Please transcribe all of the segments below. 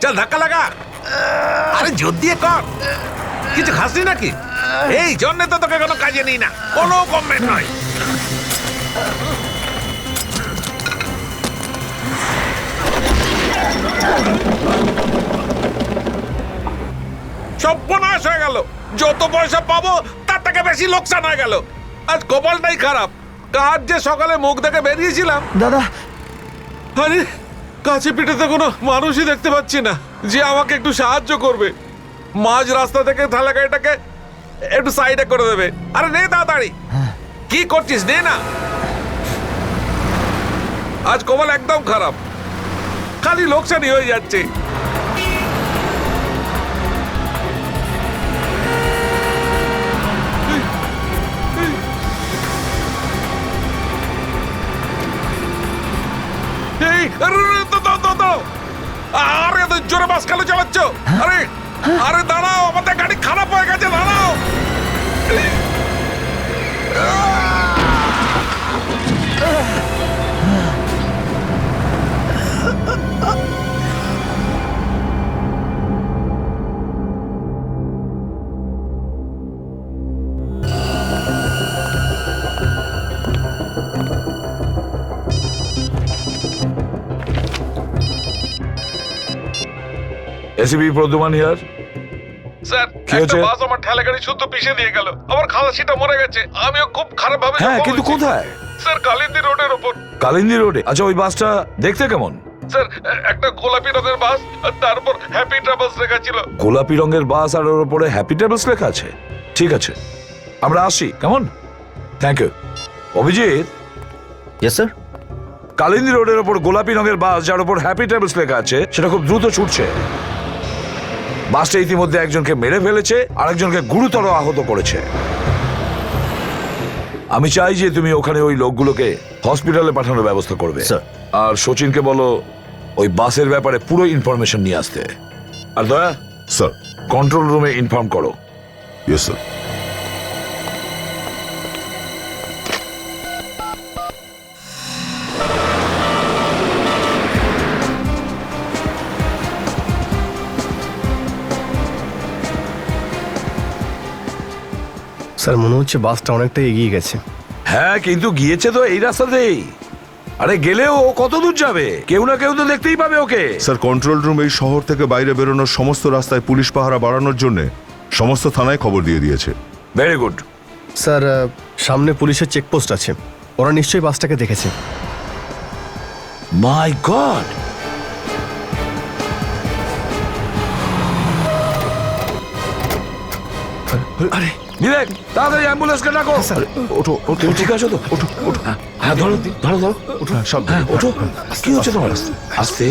চল ধাক্কা লাগা। আরে জোর দিয়ে কর। কিছু খাসনি নাকি? এই জন্য তো তোকে কোনো কাজে নিই না, কোনো কমেন্ট নয়। সর্বনাশ হয়ে গেল। যত পয়সা পাবো তার থেকে বেশি লোকসান হয়ে গেল। আজ কপালটাই খারাপ। কাজ যে সকালে মুখ দেখে বেরিয়েছিলাম। দাদা, আরে কাছে পিঠে তো কোনো মানুষই দেখতে পাচ্ছি না যে আমাকে একটু সাহায্য করবে। মাঝ রাস্তা থেকে থালা গাড়িটাকে একটু সাইডে করে দেবে। আরে নে তাড়াতাড়ি। কি করছিস? নে না। আজ কপাল একদম খারাপ, খালি লোকসানই হয়ে যাচ্ছে। এই, আরে, আরে তো জোরে বাস কেন চালাচ্ছ? আরে আরে দাঁড়াও, আমাদের গাড়ি খারাপ হয়ে গেছে, দাঁড়াও। ACP Pradyuman here. স্যার, কি হয়েছে? একটা বাস আমার ঠেলা গাড়ি শুদ্ধ পিষে দিয়ে গেল। আমার খালাসিটা মরে গেছে। আমিও খুব খারাপ ভাবে হ্যাঁ, কিন্তু কোথায়? স্যার, কালিন্দী রোডের ওপর। কালিন্দী রোডে? আচ্ছা, ওই বাসটা দেখতে কেমন? স্যার, একটা গোলাপি রঙের বাস, আর তারপর হ্যাপি ট্রাভেলস লেখা ছিল। গোলাপি রঙের বাস আর ওর উপরে হ্যাপি ট্রাভেলস লেখা আছে? ঠিক আছে, আমরা আসছি। কেমন? Thank you. Abhijit. Yes sir. Kalindi রোডের ওপর গোলাপি রঙের বাস যার উপর হ্যাপি ট্রাভেলস লেখা আছে সেটা খুব দ্রুত ছুটছে। বাসটা ইতিমধ্যে একজনকে মেরে ফেলেছে আর একজনকে গুরুতর আহত করেছে। আমি চাই যে তুমি ওখানে ওই লোকগুলোকে হসপিটালে পাঠানোর ব্যবস্থা করবে। স্যার। আর সচিনকে বলো ওই বাসের ব্যাপারে পুরো ইনফরমেশন নিয়ে আসতে। আর দয়া স্যার। কন্ট্রোল রুমে ইনফর্ম করো। Yes sir. স্যার, মনে হচ্ছে বাসটা অনেকটা এগিয়ে গেছে। হ্যাঁ, কিন্তু গিয়েছে তো এই রাস্তাতেই। আরে গেলেও ও কত দূর যাবে? কেউ না কেউ তো দেখতেই পাবে ওকে। স্যার, কন্ট্রোল রুম এই শহর থেকে বাইরে বেরোনোর সমস্ত রাস্তায় পুলিশ পাহারা বাড়ানোর জন্য সমস্ত থানায় খবর দিয়ে দিয়েছে। Very good. স্যার, সামনে পুলিশের চেকপোস্ট আছে, ওরা নিশ্চয়ই বাসটাকে দেখেছে। মাই গড! আরে বিবেক, তাড়াতাড়ি অ্যাম্বুলেন্সকে ডাকো। ওঠো, তুমি ঠিক আছো তো? ওঠো, ওঠো। হ্যাঁ, ধরো ধরো ধরো। ওঠো, সাবধানে। হ্যাঁ, ওঠো। কি হচ্ছে তোমার? আস্তে।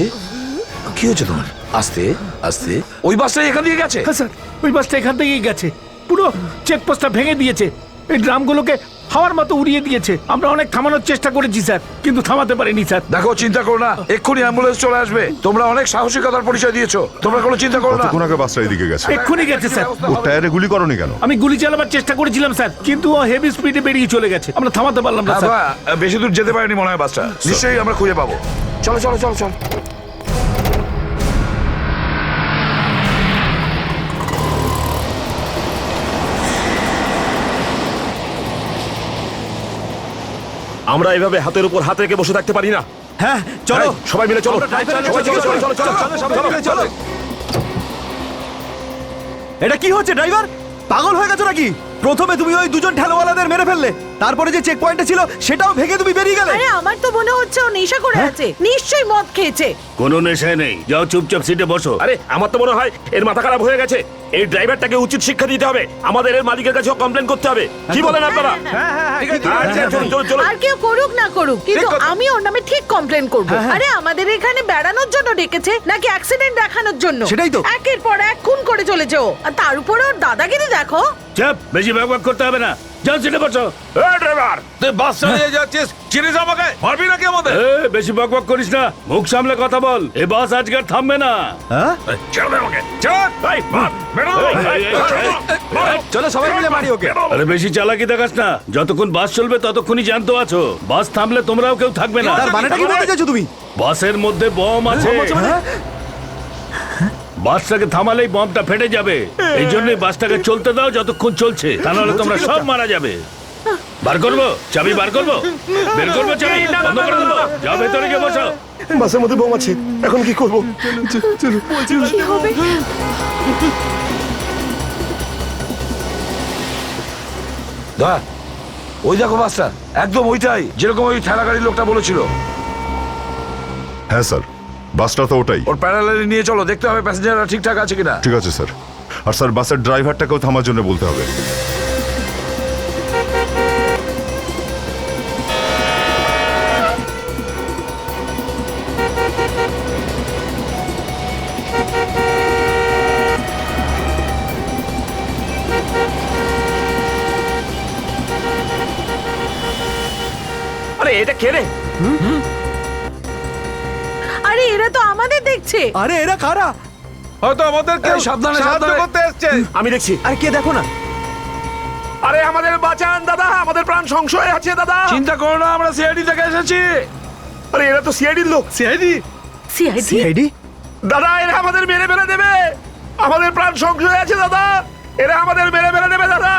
কি হচ্ছে তোমার? আস্তে আস্তে। ওই বাসটা এখান দিয়ে গেছে? হ্যাঁ স্যার, ওই বাসটা এখান থেকেই গেছে। পুরো চেকপোস্টটা ভেঙে দিয়েছে, এই ড্রামগুলোকে হাওয়ার মতো উড়িয়ে দিয়েছে। আমরা অনেক থামানোর চেষ্টা করেছি স্যার, কিন্তু থামাতে পারিনি স্যার। দেখো, চিন্তা করো না, এক্ষুনি অ্যাম্বুলেন্স চলে আসবে। তোমরা অনেক সাহসিকতার পরিচয় দিয়েছো, তোমরা কোনো চিন্তা করো না। কতক্ষণ আগে বাসটা এদিকে গেছে? এক্ষুনি গেছে স্যার। ও টায়ারে গুলি করনি কেন? আমি গুলি চালাবার চেষ্টা করেছিলাম স্যার, কিন্তু ও হেভি স্পিডে বেরিয়ে চলে গেছে, আমরা থামাতে পারলাম না হ্যাঁ, স্যার। বেশি দূর যেতে পারেনি মনে হয় বাসটা। নিশ্চয়ই আমরা খুঁজে পাবো। চলো চলো চলো চলো। আমরা এভাবে হাতের উপর হাত রেখে বসে থাকতে পারি না। হ্যাঁ চলো, এই, সবাই মিলে চলো। সবাই চলো, চলো, চলো, চলো, চলো। এটা কি হচ্ছে ড্রাইভার? পাগল হয়ে গেছো নাকি? প্রথমে তুমি ওই দুজন ঠেলাওয়ালাদের মেরে ফেললে, তারপরে যে চেক পয়েন্টটা ছিল সেটাও ভেঙে তুমি বেরিয়ে গেলে। আরে আমার তো মনে হচ্ছে ও নেশা করে আছে, নিশ্চয়ই মদ খেয়েছে। কোনো নেশায় নেই, যাও চুপচাপ সিটে বসো। আরে আমার তো মনে হয় এর মাথা খারাপ হয়ে গেছে। এই ড্রাইভারটাকে উচিত শিক্ষা দিতে হবে, আমাদের এর মালিকের কাছে কমপ্লেন করতে হবে। কি বলেন আপনারা? আচ্ছা, চলুন, চলুন, চলুন। আর কেউ করুক না করুক, কিন্তু আমি ওর নামে ঠিক কমপ্লেন করব। আরে আমাদের এখানে বেড়ানোর জন্য ডেকেছে নাকি অ্যাক্সিডেন্ট দেখানোর জন্য? সেটাই তো। একের পর এক খুন করে চলেছে ও, আর তার উপরে ওর দাদাগিরি দেখো। চাপ, বেশি ভাগ করতে হবে না, যাও সিটে বসো। এই ড্রাইভার, তুই বাস চালিয়ে যাচ্ছিস, চিনিস আমাকে? মারবি নাকি আমাদের? বেশি বকবক করিস না, মুখ সামলে কথা বল। এই বাস আজকে আর থামবে না। ছেড়ে দে আমাকে, ছেড়ে। এই, মার, বেরো। চলো সবাই মিলে মারি ওকে। আরে বেশি চালাকি দেখাস না, যতক্ষণ বাস চলবে ততক্ষণই জানতো আছো। বাস থামলে তোমরাও কেউ থাকবে না। তার মানেটা কি বলতে চাইছো তুমি? বাসের মধ্যে বম আছে। বাসটাকে থামালেই বমটা ফেটে যাবে। এই জন্যই বাসটাকে চলতে দাও যতক্ষণ চলছে, তা নাহলে তোমরা সব মারা যাবে। বার করবো চাবি, বার করবো, বের করবো চাবি, বন্ধ করে দেবো। যাও ভেতরে গিয়ে বসো। বাসের মধ্যে বোম আছে, এখন কি করব? কি হবে? দা ওই দেখো বাসটা, একদম ওইটাই যেরকম ওই ঠেলা গাড়ির লোকটা বলেছিল। হ্যাঁ স্যার, বাসটা তো ওটাই। ওর প্যারালালি নিয়ে চলো, দেখতে হবে প্যাসেঞ্জাররা ঠিকঠাক আছে কিনা। ঠিক আছে স্যার। আর স্যার বাসের ড্রাইভারটাকেও থামার জন্য বলতে হবে। আরে এটা কে রে? আরে এরা তো আমাদের দেখছে। আরে এরা কারা? হয়তো আমাদের কেউ এই, সাবধানে, সাহায্য সাবধানে। করতে এসছে। আমি দেখছি। আরে কে দেখো না। আরে আমাদের বাঁচান দাদা, আমাদের প্রাণ সংশয় আছে দাদা। চিন্তা করো না, আমরা সিআইডি থেকে এসেছি। আরে এরা তো সিআইডির লোক। সিআইডি? সিআইডি? সিআইডি? দাদা এরা আমাদের মেরে ফেলে দেবে, আমাদের প্রাণ সংশয় আছে দাদা, এরা আমাদের মেরে ফেলে দেবে দাদা।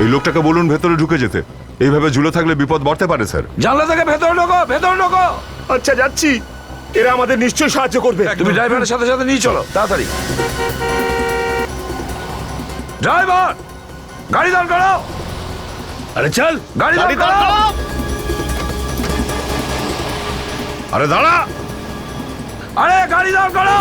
এই লোকটাকে বলুন ভেতরে ঢুকে যেতে। এইভাবে ঝুলে থাকলে বিপদ বাড়তে পারে স্যার। জানলা থেকে ভেতরে ঢোকো, ভেতরে ঢোকো। আচ্ছা যাচ্ছি, এরা আমাদের নিশ্চয়ই সাহায্য করবে। তুমি ড্রাইভারের সাথে সাথে নিয়ে চলো তাড়াতাড়ি। ড্রাইভার গাড়ি দাঁড় করো। আরে চল, গাড়ি দাঁড় করো। আরে দাঁড়া। আরে গাড়ি দাঁড় করো।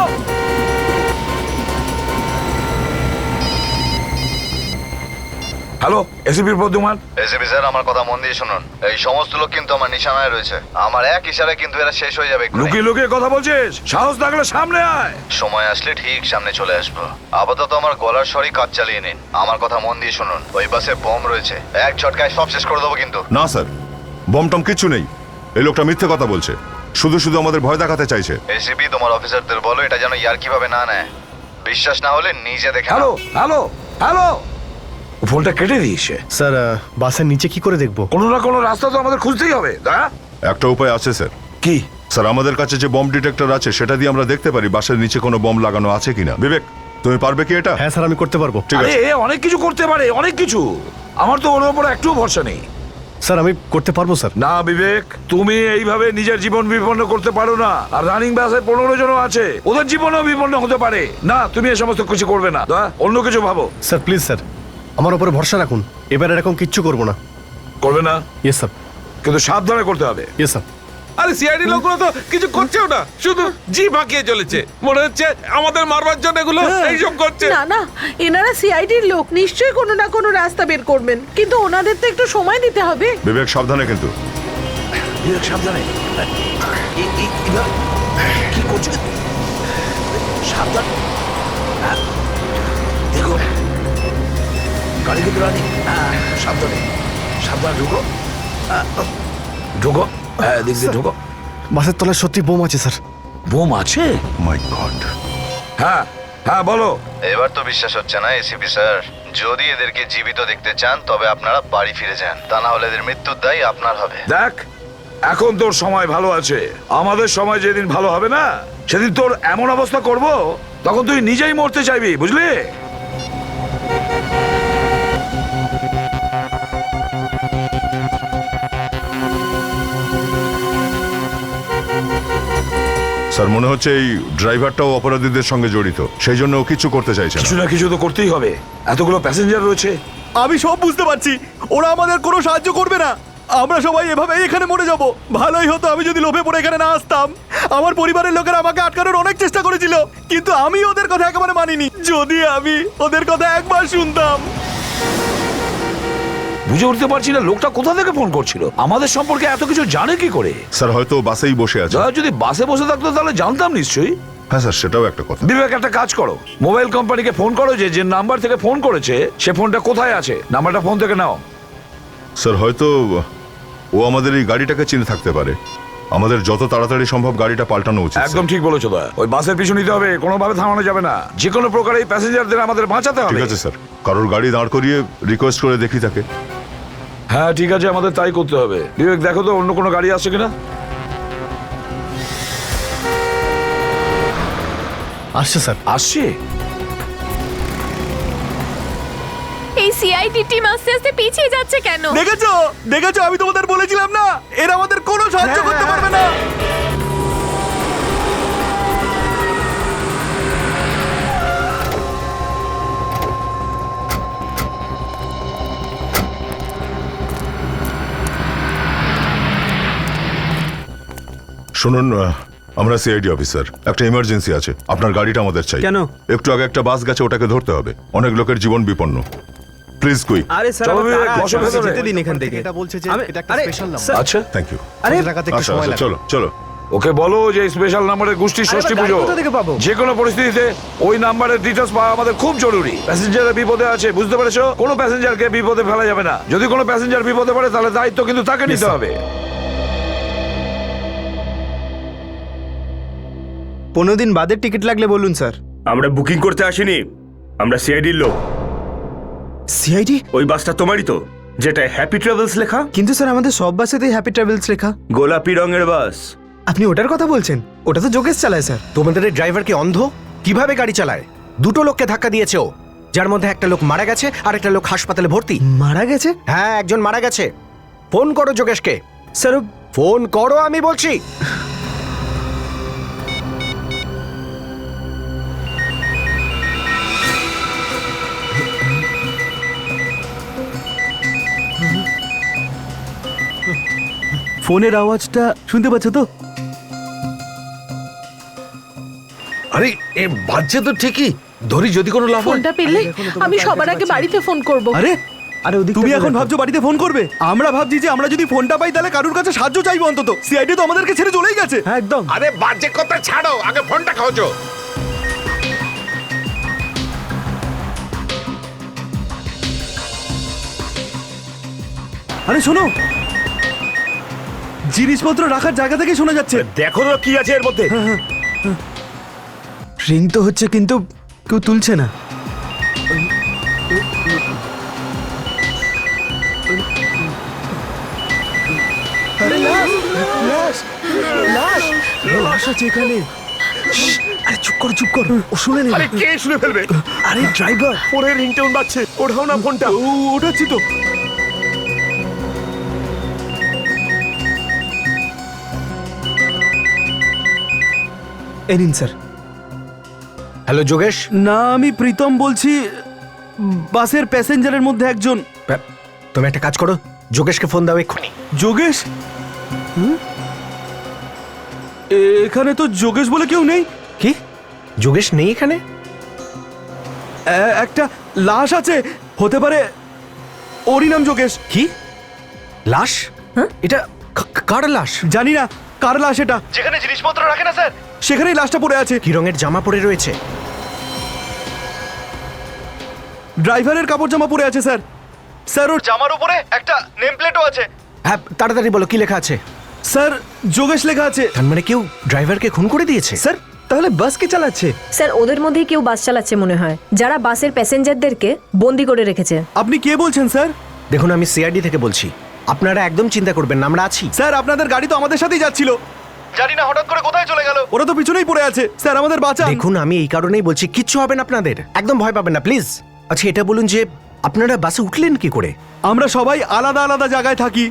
হ্যালো, এসিপির প্রদ্যুমান। এসিপি স্যার, আমার কথা মন দিয়ে শুনুন। এই সমস্ত লোক কিন্তু আমার নিশানায় রয়েছে। আমার এক ইশারায় কিন্তু এরা শেষ হয়ে যাবে এক্ষুনি। লুকিয়ে লুকিয়ে কথা বলছিস? সাহস থাকলে সামনে আয়। সময় আসলে ঠিক সামনে চলে আসবো। আপাতত আমার গলার স্বরই কাজ চালিয়ে নিন। আমার কথা মন দিয়ে শুনুন। ওই বাসে বম রয়েছে, এক ঝটকায় সব শেষ করে দেবো কিন্তু। না স্যার, বম টম কিচ্ছু নেই। এই লোকটা মিথ্যে কথা বলছে, শুধু শুধু আমাদের ভয় দেখাতে চাইছে। এসিপি, তোমার অফিসারদের বলো এটা যেন ইয়ার কিভাবে না নেয়। বিশ্বাস না হলে নিজে দেখে নাও। হ্যালো হ্যালো হ্যালো, ফোনটা কেটে দিয়েছে। স্যার বাসের নিচে কি করে দেখবো? কোনো না কোনো রাস্তা তো আমাদের খুঁজতেই হবে। একটা উপায় আছে স্যার। কি? স্যার আমাদের কাছে যে বম ডিটেক্টর আছে সেটা দিয়ে আমরা দেখতে পারি বাসের নিচে কোনো বম লাগানো আছে কিনা। বিবেক, তুমি পারবে কি এটা? হ্যাঁ স্যার, আমি করতে পারবো। ঠিক আরে আছে। এ অনেক কিছু করতে পারে, অনেক কিছু। আমার তো ওর উপর একটু ভরসা নেই। স্যার আমি করতে পারবো স্যার। না বিবেক, তুমি এইভাবে নিজের জীবন বিপন্ন করতে পারো না। আর রানিং বাসে 15 জনও আছে, ওদের জীবনও বিপন্ন হতে পারে। না, তুমি এই সমস্ত কিছু করবে না। অন্য কিছু ভাবো। স্যার প্লিজ স্যার, আমার উপরে ভরসা রাখুন। এবার এরকম কিচ্ছু করবো না। করবে না, ইয়েস স্যার। কিন্তু সাবধানে করতে হবে। Yes sir. আরে সিআইডি লোকগুলো তো কিছু করছেও না, শুধু জি বাঁকিয়ে চলেছে। মনে হচ্ছে আমাদের মারবার জন্য এগুলো এইসব করছে। না না, এনারা সিআইডির লোক, নিশ্চয়ই কোনো না কোনো রাস্তা বের করবেন, কিন্তু ওনাদের তো একটু সময় দিতে হবে। বিবেক সাবধানে কিন্তু। বিবেক সাবধানে। কি করছো? সাবধান। দেখো গাড়ি কিন্তু রানি। সাবধানে, সাবধানে ঢুকো। ঢুকো, হ্যাঁ দিক দিয়ে ঢুকো। বাসের তলায় সত্যি বোম আছে স্যার। বোম আছে? মাই গড। হ্যাঁ হ্যাঁ বলো। এবার তো বিশ্বাস হচ্ছে না এসিপি স্যার। যদি এদেরকে জীবিত দেখতে চান তবে আপনারা বাড়ি ফিরে যান, তা না হলে এদের মৃত্যুর দায় আপনার হবে। দেখ, এখন তোর সময় ভালো আছে। আমাদের সময় যেদিন ভালো হবে না, সেদিন তোর এমন অবস্থা করব, তখন তুই নিজেই মরতে চাইবি, বুঝলি? স্যার মনে হচ্ছে এই ড্রাইভারটাও অপরাধীদের সঙ্গে জড়িত, সেই জন্য ও কিছু করতে চাইছে না। কিছু না কিছু তো করতেই হবে, এতগুলো প্যাসেঞ্জার রয়েছে। আমি সব বুঝতে পারছি, ওরা আমাদের কোনো সাহায্য করবে না। আমরা সবাই এভাবে এখানে মরে যাব। ভালোই হতো আমি যদি লোভে পড়ে এখানে না আসতাম। আমার পরিবারের লোকেরা আমাকে আটকানোর অনেক চেষ্টা করেছিল, কিন্তু আমি ওদের কথা একেবারে মানিনি। যদি আমি ওদের কথা একবার শুনতাম। বুঝে উঠতে পারছি না লোকটা কোথা থেকে ফোন করছিল, আমাদের সম্পর্কে এত কিছু জানে কি করে। স্যার হয়তো ও বাসেই বসে আছে। যদি বাসে বসে থাকতো তাহলে জানতাম নিশ্চয়ই। হ্যাঁ স্যার, সেটাও একটা কথা। বিবেক, একটা কাজ করো, মোবাইল কোম্পানিকে ফোন করো, যে নাম্বার থেকে ফোন করেছে সে ফোনটা কোথায় আছে, নাম্বারটা ফোন থেকে নাও। স্যার হয়তো ও আমাদের এই গাড়িটাকে চিনে থাকতে পারে। আমাদের যত তাড়াতাড়ি সম্ভব গাড়িটা পাল্টানো উচিত। একদম ঠিক বলেছো দা, ওই বাসের পিছু নিতে হবে, কোনোভাবে থামানো যাবে না। যে কোনো প্রকারে এই প্যাসেঞ্জারদের আমাদের বাঁচাতে হবে। ঠিক আছে স্যার, কারোর গাড়ি দাঁড় করিয়ে রিকোয়েস্ট করে দেখি তাকে। হ্যাঁ ঠিক আছে, আমাদের তাই করতে হবে। বিবেক দেখো তো অন্য কোনো গাড়ি আসছে কিনা। আসছে স্যার। আসছে? এই সিআইডি টিম আস্তে আস্তে পিছিয়ে যাচ্ছে কেন? দেখেছো দেখেছো, আমি তোমাদের বলেছিলাম না এরা আমাদের কোনো সাহায্য করতে পারবে না। শুনুন, আমরা সিআইডি অফিসার, একটা ইমার্জেন্সি আছে, আপনার গাড়িটা আমাদের চাই। কেন? একটু আগে একটা বাস গেছে, ওটাকে ধরতে হবে, অনেক লোকের জীবন বিপন্ন। Please quick. আরে স্যার, চলো, আমার বিবেক, তাড়া বসো আছে, ভেতরে। যেতে দিন এখান থেকে। এটা বলছে যে আমি- এটা একটা আরে, স্পেশাল নাম্বার। স্যার, আচ্ছা, থ্যাংক ইউ। আরে টাকাতে একটু আচ্ছা সময় আচ্ছা, লাগবে। চলো চলো। ওকে বলো যে স্পেশাল নাম্বারের গোষ্ঠী ষষ্ঠী গাড়ি পুজো, কোথা থেকে পাবো? যে কোনো পরিস্থিতিতে ওই নাম্বারের ডিটেলস পাওয়া আমাদের খুব জরুরি। প্যাসেঞ্জারের বিপদে আছে, বুঝতে পেরেছো? কোনো প্যাসেঞ্জারকে বিপদে ফেলা যাবে না। যদি কোনো প্যাসেঞ্জার বিপদে পড়ে তাহলে দায়িত্ব কিন্তু তাকে নিতে হবে। 15 দিন বাদের টিকিট লাগলে বলুন স্যার। আমরা বুকিং করতে আসিনি, আমরা সিআইডির লোক। সিআইডি? ওই বাসটা তোমারই তো, যেটা হ্যাপি ট্রাভেলস লেখা? কিন্তু স্যার আমাদের সব বাসেতেই হ্যাপি ট্রাভেলস লেখা। গোলাপি রঙের বাস। আপনি ওটার কথা বলছেন? ওটা তো যোগেশ চালায় স্যার। তোমাদের এই ড্রাইভার কি অন্ধ? কিভাবে গাড়ি চালায়? দুটো লোককে ধাক্কা দিয়েছে ও, যার মধ্যে একটা লোক মারা গেছে আর একটা লোক হাসপাতালে ভর্তি। মারা গেছে? হ্যাঁ, একজন মারা গেছে। ফোন করো যোগেশকে। স্যার ফোন করো, আমি বলছি। ফোনের আওয়াজটা শুনতে পাচ্ছ তো? আরে এ বাজছে তো ঠিকই, ধরি যদি কোনো লাভ হয়। ফোনটা পেলে আমি সবার আগে বাড়িতে ফোন করব। আরে আরে তুমি এখন ভাবছো বাড়িতে ফোন করবে? আমরা ভাবছি যে আমরা যদি ফোনটা পাই তাহলে কারুর কাছে সাহায্য চাইবো অন্তত। সিআইডি তো আমাদেরকে ছেড়ে চলেই গেছে। হ্যাঁ একদম। আরে বাজে কথা ছাড়ো, আগে ফোনটা খাওছো। আরে শোনো, জিনিসপত্র রাখার জায়গা থেকে শোনা যাচ্ছে। দেখো তো কি আছে এর মধ্যে। রিং তো হচ্ছে কিন্তু কেউ তুলছে না। লাশ আছে এখানে। আরে চুপ কর চুপ কর, ও শুনে নেবে। আরে কে শুনে ফেলবে? আরে ড্রাইভার, ফোনের রিংটোন বাজছে, ওঠাও না ফোনটা। ওঠাচ্ছি তো। এই নিন স্যার। হ্যালো যোগেশ। না, আমি প্রীতম বলছি, বাসের প্যাসেঞ্জারের মধ্যে একজন। তুমি একটা কাজ করো, যোগেশকে ফোন দাও এক্ষুনি। যোগেশ? এখানে তো যোগেশ বলে কেউ নেই। কি? যোগেশ নেই এখানে? একটা লাশ আছে, হতে পারে ওরই নাম যোগেশ। কি? লাশ? এটা কার লাশ? জানি না কার লাশ এটা। যেখানে জিনিসপত্র রাখে না স্যার, সেখানেই লাশটা পড়ে আছে। কি রঙের জামা পরে রয়েছে? ড্রাইভারের কাপড় জামা পরে আছে স্যার। স্যার ওর জামার উপরে একটা নেম প্লেটও আছে। হ্যাঁ, তাড়াতাড়ি বলো কি লেখা আছে। স্যার যোগেশ লেখা আছে। তার মানে কেউ ড্রাইভারকে খুন করে দিয়েছে? স্যার তাহলে বাস কে চালাচ্ছে? স্যার ওদের মধ্যেই কেউ বাস চালাচ্ছে মনে হয়, যারা বাসের প্যাসেঞ্জারদেরকে বন্দি করে রেখেছে। আপনি কে বলছেন স্যার? দেখুন, আমি সিআইডি থেকে বলছি। আপনারা একদম চিন্তা করবেন না, আমরা আছি। স্যার আপনাদের গাড়ি তো আমাদের সাথেই যাচ্ছিল, জানি না হঠাৎ করে কোথায় চলে গেল। ওরা তো পিছনেই পড়ে আছে স্যার, আমাদের বাঁচান। দেখুন, আমি এই কারণেই বলছি কিচ্ছু হবে না আপনাদের, একদম ভয় পাবেন না প্লিজ। আচ্ছা এটা বলুন যে আপনারা বাসে উঠলেন কি করে? আমরা সবাই আলাদা আলাদা জায়গায় থাকি,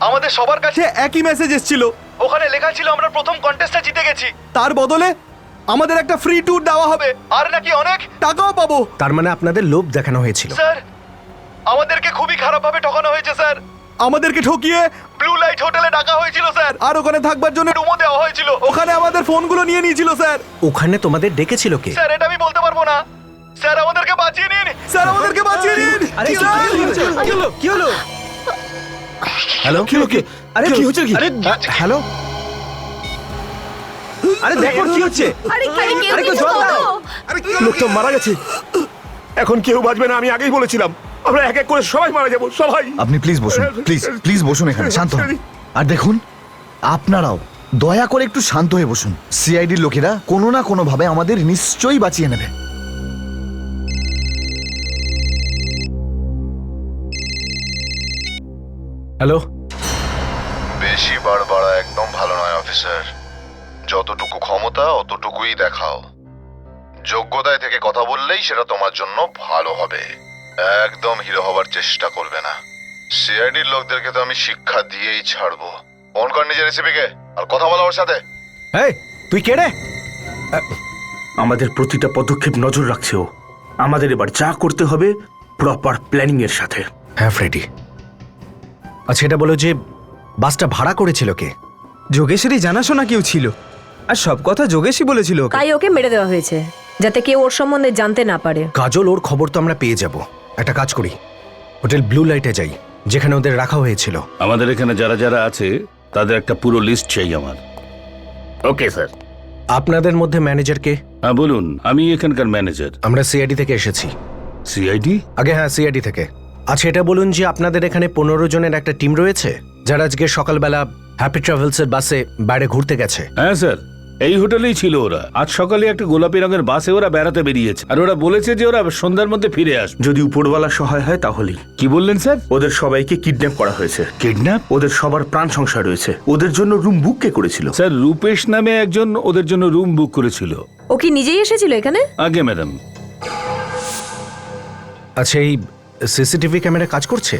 আমাদের সবার কাছে একই মেসেজ এসেছিল। ওখানে লেখা ছিল আমরা প্রথম কন্টেস্টটা জিতে গেছি, তার বদলে আমাদের একটা ফ্রি ট্যুর দেওয়া হবে, আর নাকি অনেক টাকাও পাবো। তার মানে আপনাদের লোভ দেখানো হয়েছিল। স্যার আমাদেরকে খুবই খারাপ ভাবে ঠকানো হয়েছে স্যার। আমাদেরকে ঠকিয়ে ব্লু লাইট হোটেলে ডাকা হয়েছিল স্যার, আর ওখানে থাকবার জন্য রুমও দেওয়া হয়েছিল। ওখানে আমাদের ফোনগুলো নিয়ে নিয়েছিল স্যার। ওখানে তোমাদের ডেকেছিল কে? স্যার এটা আমি বলতে পারবো না। স্যার আমাদেরকে বাঁচিয়ে নিন, স্যার আমাদেরকে বাঁচিয়ে নিন। কি হলো? হ্যালো, কি হলো? আরে কি হচ্ছে কি? হ্যালো, আরে দেখো কি হচ্ছে। আরে কেউ আরে, কিছু জল দাও। করো। লোক তো মারা গেছে, এখন কেউ বাঁচবে না। আমি আগেই বলেছিলাম আমরা এক এক করে সবাই মারা যাবো, সবাই। আপনি প্লিজ বসুন, প্লিজ প্লিজ বসুন এখানে, শান্ত হন। আর দেখুন, আপনারাও দয়া করে একটু শান্ত হয়ে বসুন। সিআইডির লোকেরা কোনো না কোনো ভাবে আমাদের নিশ্চয়ই বাঁচিয়ে নেবে। হ্যালো। বেশি বাড়বাড়া একদম ভালো নয় অফিসার, যতটুকু ক্ষমতা অতটুকুই দেখাও। যোগ্যতায় থেকে কথা বললেই সেটা তোমার জন্য ভালো হবে। একদম হিরো হবার চেষ্টা করবে না। সিআইডির লোকদেরকে তো আমি শিক্ষা দিয়েই ছাড়বো। ফোন কর নিজের রেসিপিকে আর কথা বলো ওর সাথে। এই তুই কে রে? আমাদের প্রতিটা পদক্ষেপ নজর রাখছে ও। আমাদের এবার যা করতে হবে প্রপার প্ল্যানিং এর সাথে। হ্যাঁ ফ্রেডি। আচ্ছা এটা বলো যে বাসটা ভাড়া করেছিল কে? যোগেশেরই জানাশোনা কেউ ছিল, আর সব কথা যোগেশই বলেছিল ওকে। তাই ওকে মেরে দেওয়া হয়েছে যাতে কেউ ওর সম্বন্ধে জানতে না পারে। কাজল, ওর খবর তো আমরা পেয়ে যাব। একটা কাজ করি, হোটেল ব্লু লাইটে যাই যেখানে ওদের রাখা হয়েছিল। আমাদের এখানে যারা যারা আছে তাদের একটা পুরো লিস্ট চাই আমার। Okay sir. আপনাদের মধ্যে ম্যানেজারকে? হ্যাঁ বলুন, আমি এখানকার ম্যানেজার। আমরা সিআইডি থেকে এসেছি। সিআইডি? আগে হ্যাঁ, সিআইডি থেকে। আচ্ছা এটা বলুন যে আপনাদের এখানে 15 জনের একটা টিম রয়েছে যারা আজকে সকালবেলা হ্যাপি ট্রাভেলসের বাসে বাইরে ঘুরতে গেছে। হ্যাঁ স্যার, এই হোটেলেই ছিল ওরা। আজ সকালে একটা গোলাপি রঙের বাসে ওরা বেড়াতে বেরিয়েছে, আর ওরা বলেছে যে ওরা সন্ধ্যার মধ্যে ফিরে আসবে। যদি উপরওয়ালা সহায় হয় তাহলেই। কি বললেন স্যার? ওদের সবাইকে কিডন্যাপ করা হয়েছে। কিডন্যাপ? ওদের সবার প্রাণ সংশয় রয়েছে। ওদের জন্য রুম বুক কে করেছিল? স্যার, রূপেশ নামে একজন ওদের জন্য রুম বুক করেছিল। ও কি নিজেই এসেছিল এখানে? আগে ম্যাডাম। আচ্ছা এই সিসিটিভি ক্যামেরা কাজ করছে?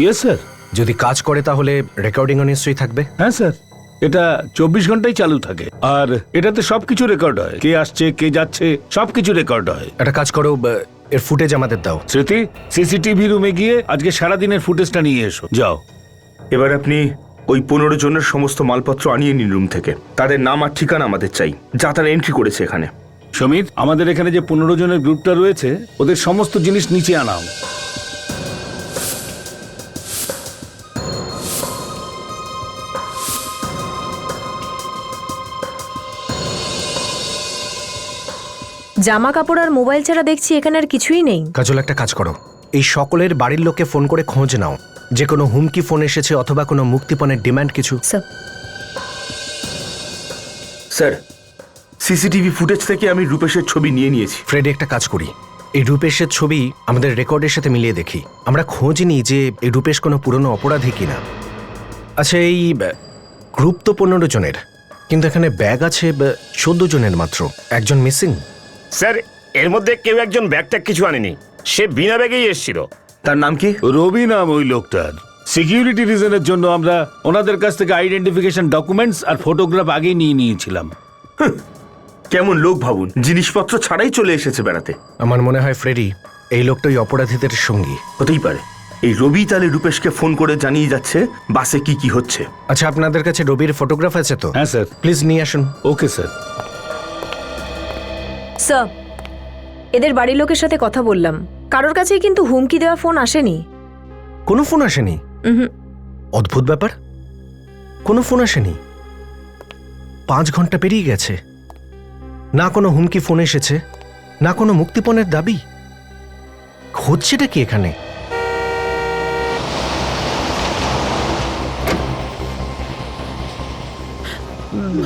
Yes sir. যদি কাজ করে তাহলে রেকর্ডিংও নিশ্চয়ই থাকবে। হ্যাঁ স্যার, এটা 24 ঘন্টাই চালু থাকে, আর এটাতে সবকিছু রেকর্ড হয়। কে আসছে, কে যাচ্ছে, সবকিছু রেকর্ড হয়। একটা কাজ করো, এর ফুটেজ আমাদের দাও। স্মৃতি, সিসিটিভি রুমে গিয়ে আজকে সারাদিনের ফুটেজটা নিয়ে এসো। যাও। এবার আপনি ওই 15 জনের সমস্ত মালপত্র আনিয়ে নিন রুম থেকে। তাদের নাম আর ঠিকানা আমাদের চাই, যা তারা এন্ট্রি করেছে এখানে। সমীর, আমাদের এখানে যে 15 জনের গ্রুপটা রয়েছে ওদের সমস্ত জিনিস নিচে আনাও। জামা কাপড় আর মোবাইল ছাড়া দেখছি এখানে আর কিছুই নেই। কাজল একটা কাজ করো, এই সকলের বাড়ির লোককে ফোন করে খোঁজ নাও যে কোনো হুমকি ফোন এসেছে অথবা কোনো মুক্তিপণের ডিমান্ড কিছু। স্যার, সিসিটিভি ফুটেজ থেকে আমি রূপেশের ছবি নিয়ে নিয়েছি। ফ্রেডি একটা কাজ করি, এই রূপেশের ছবি আমাদের রেকর্ডের সাথে মিলিয়ে দেখি। আমরা খোঁজ নিই যে এই রূপেশ কোনো পুরনো অপরাধী কিনা। আচ্ছা এই গ্রুপ তো 15 জনের, কিন্তু এখানে ব্যাগ আছে 14 জনের মাত্র, একজন মিসিং। স্যার, এর মধ্যে কেউ একজন ব্যাগ ট্যাগ কিছু আনেনি। সে বিনা ব্যাগেই এসেছিল। তার নাম কি? রবি নাম ওই লোকটার। সিকিউরিটি রিজনের জন্য আমরা ওনাদের কাছ থেকে আইডেন্টিফিকেশন ডকুমেন্টস আর ফটোগ্রাফ আগেই নিয়ে নিয়েছিলাম। কেমন লোক ভাবুন, জিনিসপত্র ছাড়াই চলে এসেছে বেড়াতে। আমার মনে হয় ফ্রেডি এই লোকটাই অপরাধীদের সঙ্গী হতেই পারে। এই রবি তাহলে রূপেশকে ফোন করে জানিয়ে যাচ্ছে বাসে কি কি হচ্ছে। আচ্ছা আপনাদের কাছে রবির ফটোগ্রাফ আছে তো? হ্যাঁ স্যার। প্লিজ নিয়ে আসুন। Okay sir. স্যার, এদের বাড়ির লোকের সাথে কথা বললাম, কারোর কাছেই কিন্তু হুমকি দেওয়া ফোন আসেনি। কোনো ফোন আসেনি? অদ্ভুত ব্যাপার, কোনো ফোন আসেনি। 5 ঘন্টা পেরিয়ে গেছে, না কোনো হুমকি ফোন এসেছে, না কোনো মুক্তিপণের দাবি। হচ্ছেটা কি এখানে?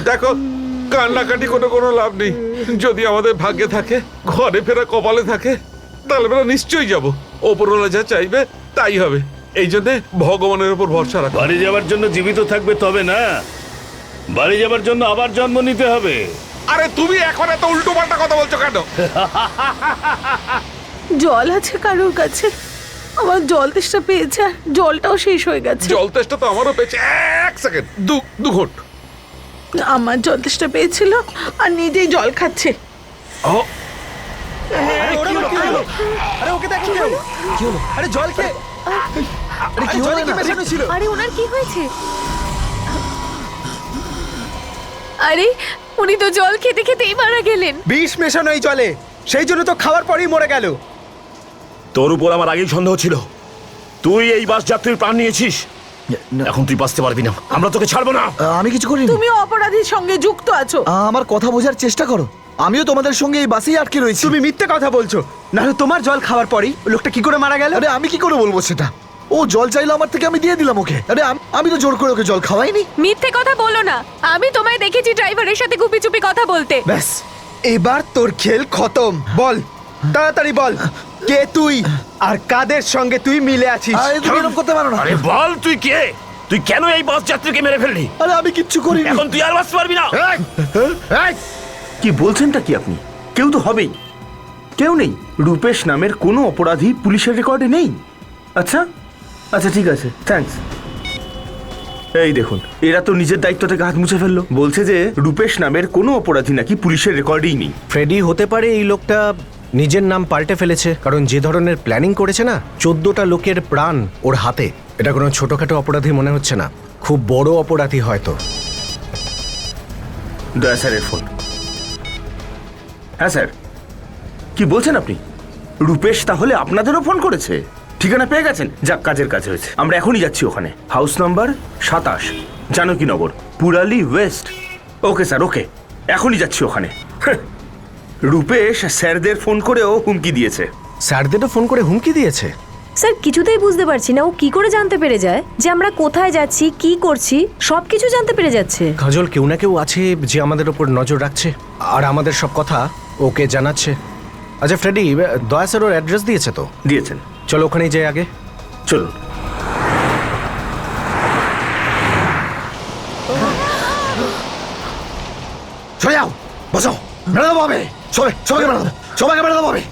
দেখো, কান্নাকাটি কোনো লাভ নেই। যদি আমাদের ভাগ্যে থাকে, ঘরে ফেরা কপালে থাকে, তাহলে আমরা নিশ্চয়ই যাব। ওপরওয়ালা যা চাইবে তাই হবে। এই জন্য ভগবানের উপর ভরসা রাখো। বাড়ি যাওয়ার জন্য জীবিত থাকবে তবে না, বাড়ি যাওয়ার জন্য আবার জন্ম নিতে হবে। আরে তুমি এখন এত উল্টো পাল্টা কথা বলছো কেন? জল আছে কারোর কাছে? আমার জল তেষ্টা পেয়েছে, আর জলটাও শেষ হয়ে গেছে। জল তেষ্টা তো আমারও পেয়েছে। 1 সেকেন্ড, 2 ঘন্ট। আমার জল তেষ্টা পেয়েছিল আর নিজেই জল খাচ্ছে। আরে ওনার কি হয়েছে? আরে উনি তো জল খেতে খেতেই মারা গেলেন। বিষ মেশানো এই জলে, সেই জন্য তো খাওয়ার পরেই মরে গেল। তোর উপর আমার আগেই সন্দেহ ছিল। তুই এই বাস যাত্রীর প্রাণ নিয়েছিস, এখন তুই বাঁচতে পারবি না। আমরা তোকে ছাড়বো না। আমি কিছু করিনি। তুমি অপরাধীর সঙ্গে যুক্ত আছো। আমার কথা বোঝার চেষ্টা করো, আমিও তোমাদের সঙ্গে এই বাসেই আটকে রয়েছি। তুমি মিথ্যে কথা বলছো, নাহলে তোমার জল খাওয়ার পরেই লোকটা কি করে মারা গেল? আরে আমি কি করে বলবো সেটা? ও জল চাইলো আমার থেকে, আমি দিয়ে দিলাম ওকে। আরে আমি তো জোর করে ওকে জল খাওয়াইনি। মিথ্যে কথা বলো না, আমি তোমায় দেখেছি ড্রাইভারের সাথে গুপি চুপি কথা বলতে। ব্যাস, এবার তোর খেল খতম। বল, তাড়াতাড়ি বল, কে তুই আর কাদের সঙ্গে তুই মিলে আছিস? আরে তুমি এরকম করতে পারো না। আরে বল, তুই কে? তুই কেন এই বাস যাত্রীকে মেরে ফেললি? আরে আমি কিচ্ছু করিনি। এখন তুই আর বাঁচতে পারবি না। কি বলছেনটা কি আপনি? কেউ তো হবেই। কেউ নেই, রূপেশ নামের কোনো অপরাধী পুলিশের রেকর্ডে নেই। আচ্ছা আচ্ছা ঠিক আছে, থ্যাঙ্কস। এই দেখুন, এরা তো নিজের দায়িত্ব থেকে হাত মুছে ফেললো। বলছে যে রূপেশ নামের কোনো অপরাধী নাকি পুলিশের রেকর্ডেই নেই। ফ্রেডি হতে পারে এই লোকটা নিজের নাম পাল্টে ফেলেছে, কারণ যে ধরনের প্ল্যানিং করেছে না, 14টা লোকের প্রাণ ওর হাতে। এটা কোনো ছোটখাটো অপরাধী মনে হচ্ছে না, খুব বড় অপরাধী হয়তো। দয়া স্যারের ফোন। হ্যাঁ স্যার, কি বলছেন আপনি? রূপেশ তাহলে আপনাদেরও ফোন করেছে? ঠিকানা পেয়ে গেছেন? যাক, কাজের কাজ হয়েছে। আমরা এখনই যাচ্ছি ওখানে। House number 27, Janakinagar, Purali west. Okay sir, okay, এখনই যাচ্ছি ওখানে। রূপেশ স্যারদের ফোন করেও হুমকি দিয়েছে। স্যারদেরও ফোন করে হুমকি দিয়েছে? স্যার কিছুতেই বুঝতে পারছি না ও কি করে জানতে পেরে যায় যে আমরা কোথায় যাচ্ছি, কি করছি, সবকিছু জানতে পেরে যাচ্ছে। কাজল, কেউ না কেউ আছে যে আমাদের ওপর নজর রাখছে আর আমাদের সব কথা ওকে জানাচ্ছে। আচ্ছা ফ্রেডি, দয়া স্যার ওর অ্যাড্রেস দিয়েছে তো? দিয়েছেন। চলো ওখানেই যাই আগে। চলুন। চলে যাও, বসো, মেরে দেবো আমি। সবাইকে মেরে দেবো, সবাইকে মেরে দেবো আমি।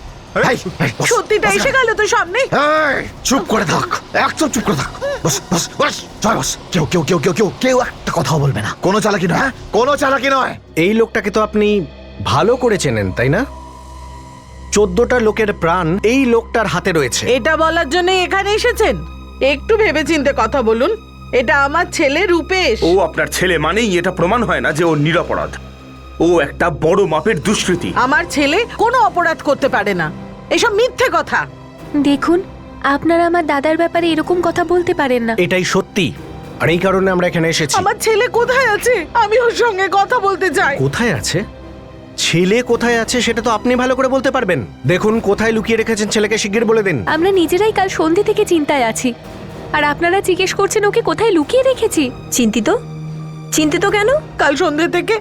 এই, এই, বস, সত্যিটা বস এসে এখানে। গেল তো সামনে। এই, চুপ করে থাক, একদম চুপ করে থাক। বস বস বস, চল বস। কেউ কেউ কেউ কেউ কেউ কেউ একটা কথাও বলবে না। কোনো চালাকি নয়, হ্যাঁ? কোনো চালাকি নয়। এই লোকটাকে তো আপনি ভালো করে চেনেন, তাই না? 14টা লোকের প্রাণ এই লোকটার হাতে রয়েছে। এটা বলার জন্য এখানে এসেছেন? একটু ভেবেচিন্তে কথা বলুন। এটা আমার ছেলে রূপেশ। ও আপনার ছেলে মানেই এটা প্রমাণ হয় না যে ও নিরপরাধ। ও একটা বড় মাপের দুষ্কৃতী। আমার ছেলে কোনো অপরাধ করতে পারে না, এসব মিথ্যে কথা। দেখুন, আপনারা আমার দাদার ব্যাপারে এরকম কথা বলতে পারেন না। এটাই সত্যি, আর এই কারণে আমরা এখানে এসেছি। আমার ছেলে কোথায় আছে? আমি ওর সঙ্গে কথা বলতে চাই। কোথায় আছে? ছেলে কোথায় আছে সেটা তো আপনি ভালো করে বলতে পারবেন। দেখুন, কোথায় লুকিয়ে রেখেছেন ছেলেকে শিগগির বলে দিন। আমরা নিজেরাই কাল সন্ধে থেকে চিন্তায় আছি, আর আপনারা জিজ্ঞেস করছেন ওকে কোথায় লুকিয়ে রেখেছি। চিন্তিত? চিন্তিত কেন? কাল সন্ধে থেকে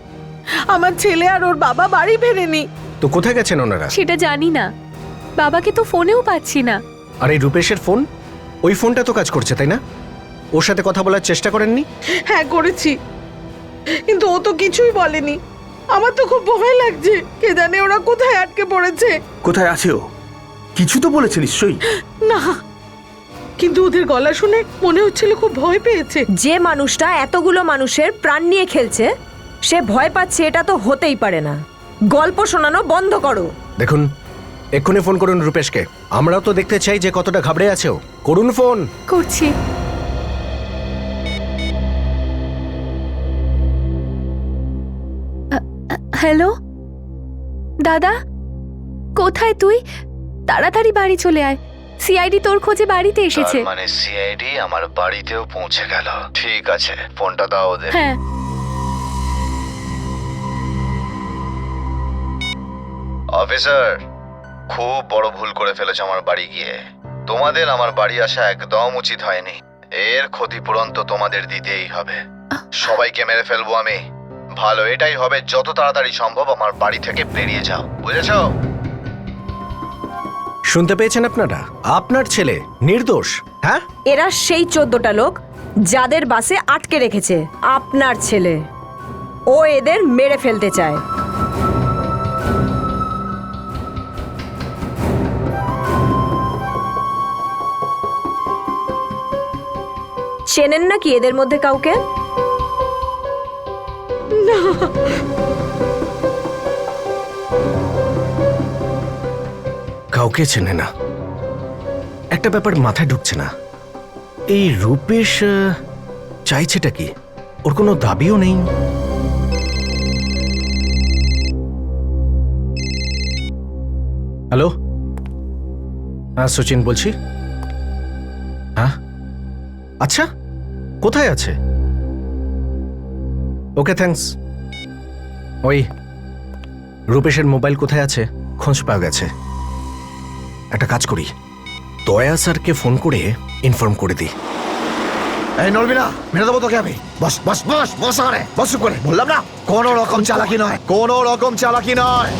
আমার ছেলে আর ওর বাবা বাড়ি ফেরেনি। তো কোথায় গেছেন ওনারা? সেটা জানি না, বাবাকে তো ফোনেও পাচ্ছি না। আর এই রূপেশের ফোন, ওই ফোনটা তো কাজ করছে, তাই না? ওর সাথে কথা বলার চেষ্টা করেননি? হ্যাঁ করেছি, কিন্তু ও তো কিছুই বলেনি। আমার তো খুব ভয় লাগছে, কে জানে ওরা কোথায় আটকে পড়েছে। কোথায় আছে ও? কিছু তো বলেছে নিশ্চয়ই। না, কিন্তু ওদের গলা শুনে মনে হচ্ছিল খুব ভয় পেয়েছে। যে মানুষটা এতগুলো মানুষের প্রাণ নিয়ে খেলছে সে ভয় পাচ্ছে, এটা তো হতেই পারে না। গল্প শোনানো বন্ধ করো। দেখুন, এক্ষুনি ফোন করুন রূপেশকে। আমরাও তো দেখতে চাই যে কতটা ঘাবড়ে আছে ও। করুন ফোন। করছি। হ্যালো দাদা, কোথায় তুই? তাড়াতাড়ি বাড়ি চলে আয়, সিআইডি তোর খোঁজে বাড়িতে এসেছে। তার মানে সিআইডি আমার বাড়িতেও পৌঁছে গেল। ঠিক আছে, ফোনটা দাও ওদের। হ্যাঁ। অফিসার, খুব বড় ভুল করে ফেলেছো আমার বাড়ি গিয়ে। তোমাদের আমার বাড়ি আসা একদম উচিত হয়নি। এর ক্ষতিপূরণ তো তোমাদের দিতেই হবে। সবাইকে মেরে ফেলবো আমি। ভালো এটাই হবে, যত তাড়াতাড়ি সম্ভব আমার বাড়ি থেকে বেরিয়ে যাও, বুঝেছো? শুনতে পেয়েছেন আপনারা? আপনার ছেলে নির্দোষ। হ্যাঁ, এরা সেই 14টা লোক যাদের বাসে আটকে রেখেছে আপনার ছেলে। ও এদের মেরে ফেলতে চায়। চেনেন নাকি এদের মধ্যে কাউকে? কাউকে চেনে না। একটা ব্যাপার মাথায় ঢুকছে না, এই রূপেশ চাইছেটা কি? ওর কোনো দাবিও নেই। হ্যালো, হ্যাঁ সচিন বলছি। হ্যাঁ আচ্ছা, কোথায় আছে? Okay thanks. ওই রূপেশের মোবাইল কোথায় আছে খোঁজ পাওয়া গেছে। একটা কাজ করি, দয়া স্যারকে ফোন করে ইনফর্ম করে দিই। এই নড়বি না, মেরে দেবো তোকে আমি। বস বস বস বস, আরে বস, চুপ করে। বললাম না, কোনো রকম চালাকি নয়, কোনো রকম চালাকি নয়।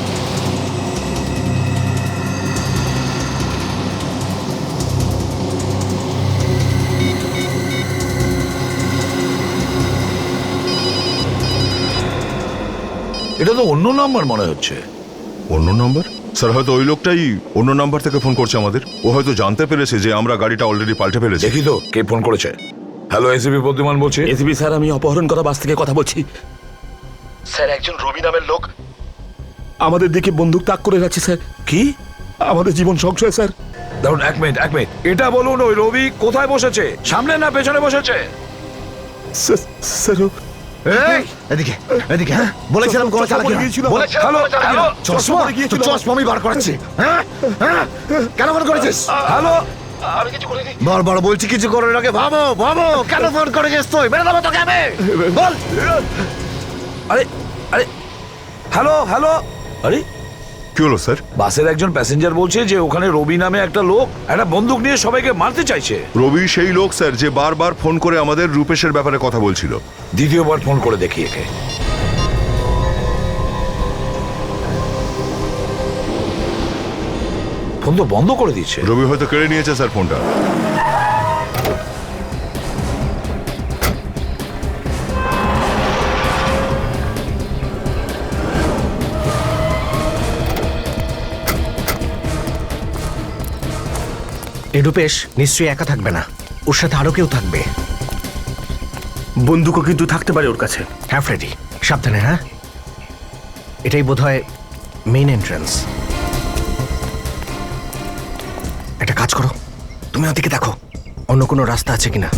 এটা তো অন্য নাম্বার মনে হচ্ছে। অন্য নাম্বার? স্যার হয়তো ওই লোকটাই অন্য নাম্বার থেকে ফোন করছে আমাদের। ও হয়তো জানতে পেরেছে যে আমরা গাড়িটা অলরেডি পাল্টে ফেলেছি। দেখি তো কে ফোন করেছে। হ্যালো, এসিপি প্রদ্যুমান বলছি। এসিপি স্যার, আমি অপহরণ করা বাস থেকে কথা বলছি। স্যার, একজন রবি নামের লোক আমাদের দিকে বন্দুক তাক করে যাচ্ছে স্যার। কি? আমাদের জীবন সংশয় স্যার। দাঁড়ুন, এক মিনিট। এটা বলুন, ওই রবি কোথায় বসেছে, সামনে না পেছনে বসেছে? স্যার এই, এদিকে এদিকে, হ্যাঁ বলেছিলাম কোনো চালাকি না। হ্যালো হ্যালো চশমা তো চশমা আমি বার করাচ্ছি। হ্যাঁ হ্যাঁ, কেন ফোন করেছিস? হ্যালো, বড় বড় বলছি কিছু করার আগে ভাবো ভাবো, কেন ফোন করেছিস তুই? বেরো দেবো তোকে আমি, বল। আরে আরে, হ্যালো হ্যালো, আরে কি হলো স্যার? বাসের একজন প্যাসেঞ্জার বলছে যে ওখানে রবি নামে একটা লোক একটা বন্দুক নিয়ে সবাইকে মারতে চাইছে। রবি সেই লোক স্যার যে বারবার ফোন করে আমাদের রূপেশের ব্যাপারে কথা বলছিল। দ্বিতীয়বার ফোন করে দেখি একে। ফোন তো বন্ধ করে দিচ্ছে। রবি হয়তো কেড়ে নিয়েছে স্যার ফোনটা। এই রূপেশ নিশ্চয়ই একা থাকবে না, ওর সাথে আরো কেউ থাকবে। বন্দুকও কিন্তু থাকতে পারে ওর কাছে। হ্যাঁ ফ্রেডি, সাবধানে। হ্যাঁ, এটাই বোধহয় মেইন এন্ট্রান্স। একটা কাজ করো, তুমি ওদিকে দেখো অন্য কোনো রাস্তা আছে কিনা।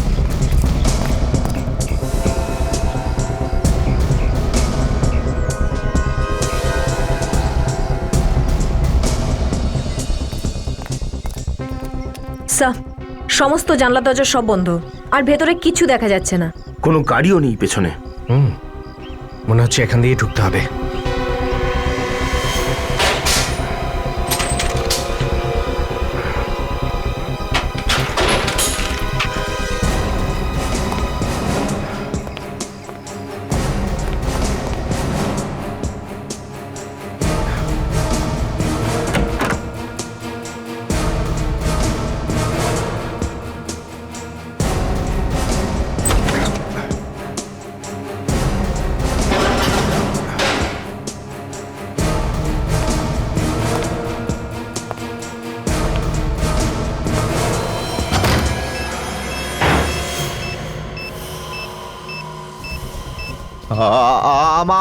স্যার, সমস্ত জানলা দরজা সব বন্ধ, আর ভেতরে কিছু দেখা যাচ্ছে না। কোনো গাড়িও নেই পেছনে। মনে হচ্ছে এখান দিয়ে ঢুকতে হবে।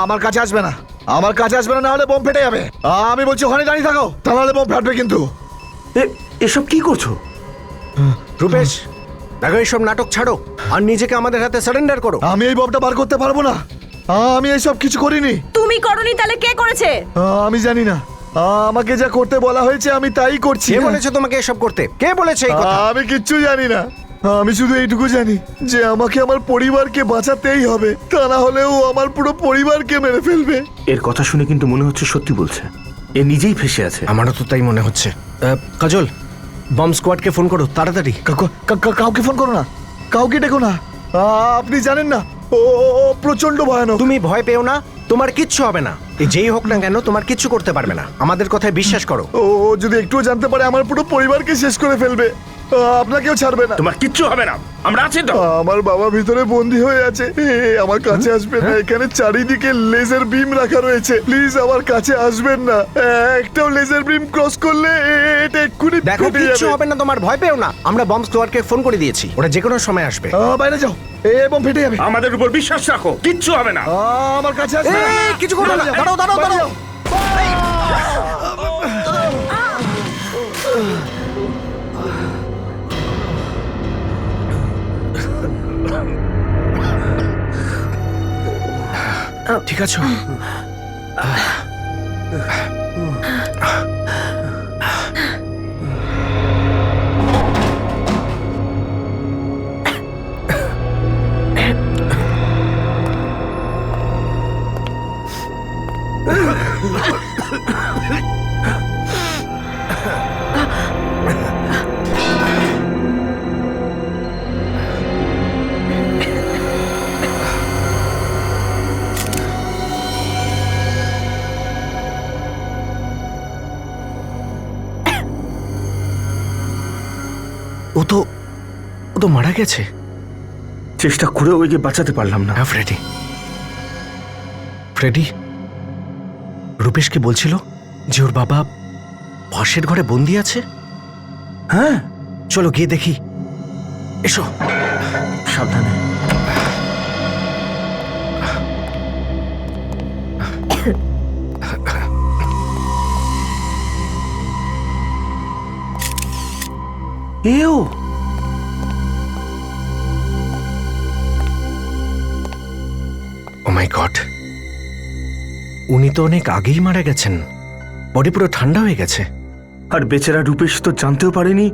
আমার কাছে আসবে না, আমার কাছে আসবে না, না হলে বোম ফেটে যাবে। আমি বলছি ওখানে দাঁড়িয়ে থাকো, তা নাহলে বোম ফাটবে কিন্তু। এসব কি করছো? রূপেশ, দেখো এইসব নাটক ছাড়ো আর নিজেকে আমাদের হাতে সারেন্ডার করো। আমি এই বোমটা বার করতে পারবো না, আমি এইসব কিছু করিনি। তুমি করনি, তাহলে কে করেছে? আমি জানি না, আমাকে যা করতে বলা হয়েছে আমি তাই করছি। কে বলেছে তোমাকে এসব করতে? কে বলেছে এই কথা? আমি কিচ্ছু জানি না, আমি শুধু এইটুকু জানি যে আমাকে আমার পরিবারকে বাঁচাতেই হবে, তা না হলেও আমার পুরো পরিবারকে মেরে ফেলবে। এর কথা শুনে কিন্তু মনে হচ্ছে সত্যি বলছে। এ নিজেই ফেসে আছে। আমারও তো তাই মনে হচ্ছে। কাজল, বম স্কোয়াডকে ফোন করো তাড়াতাড়ি। কাউকে ফোন করো না, কাউকে ডেকো না। আপনি জানেন না ও প্রচন্ড ভয়ানক। তুমি ভয় পেও না, তোমার কিচ্ছু হবে না। যেই হোক না কেন তোমার কিচ্ছু করতে পারবে না, আমাদের কথায় বিশ্বাস করো। ও যদি একটুও জানতে পারে আমার পুরো পরিবারকে শেষ করে ফেলবে। আপনাকেও ছাড়বে না। তোমার কিচ্ছু হবে না, আমরা আছি তো। আমার বাবা ভিতরে বন্দি হয়ে আছে, আমার কাছে আসবেন না। এখানে চারিদিকে লেজার বিম রাখা রয়েছে, প্লিজ আমার কাছে আসবেন না। একটাও লেজার বিম ক্রস করলে এটা এক্ষুনি দেখো কিচ্ছু হবে না, তোমার ভয় পেও না। আমরা বম স্কোয়াডকে ফোন করে দিয়েছি, ওরা যে কোনো সময় আসবে। বাইরে যাও, এবং ফেটে যাবে। আমাদের উপর বিশ্বাস রাখো, কিচ্ছু হবে না। আমার কাছে আসবে না। কিছু করো না, দাঁড়াও দাঁড়াও দাঁড়াও। ঠিক আছে। ও তো মারা গেছে। চেষ্টা করেও ওকে বাঁচাতে পারলাম না। হ্যাঁ ফ্রেডি, রূপেশ কি বলছিল? যে ওর বাবা পাশের ঘরে বন্দি আছে? হ্যাঁ, চলো গিয়ে দেখি। এসো। সাবধানে। এও ও মাই গড, উনি তো অনেক আগেই মারা গেছেন। বডি পুরো ঠান্ডা হয়ে গেছে। আর বেচারা রূপেশ তো জানতেও পারেনি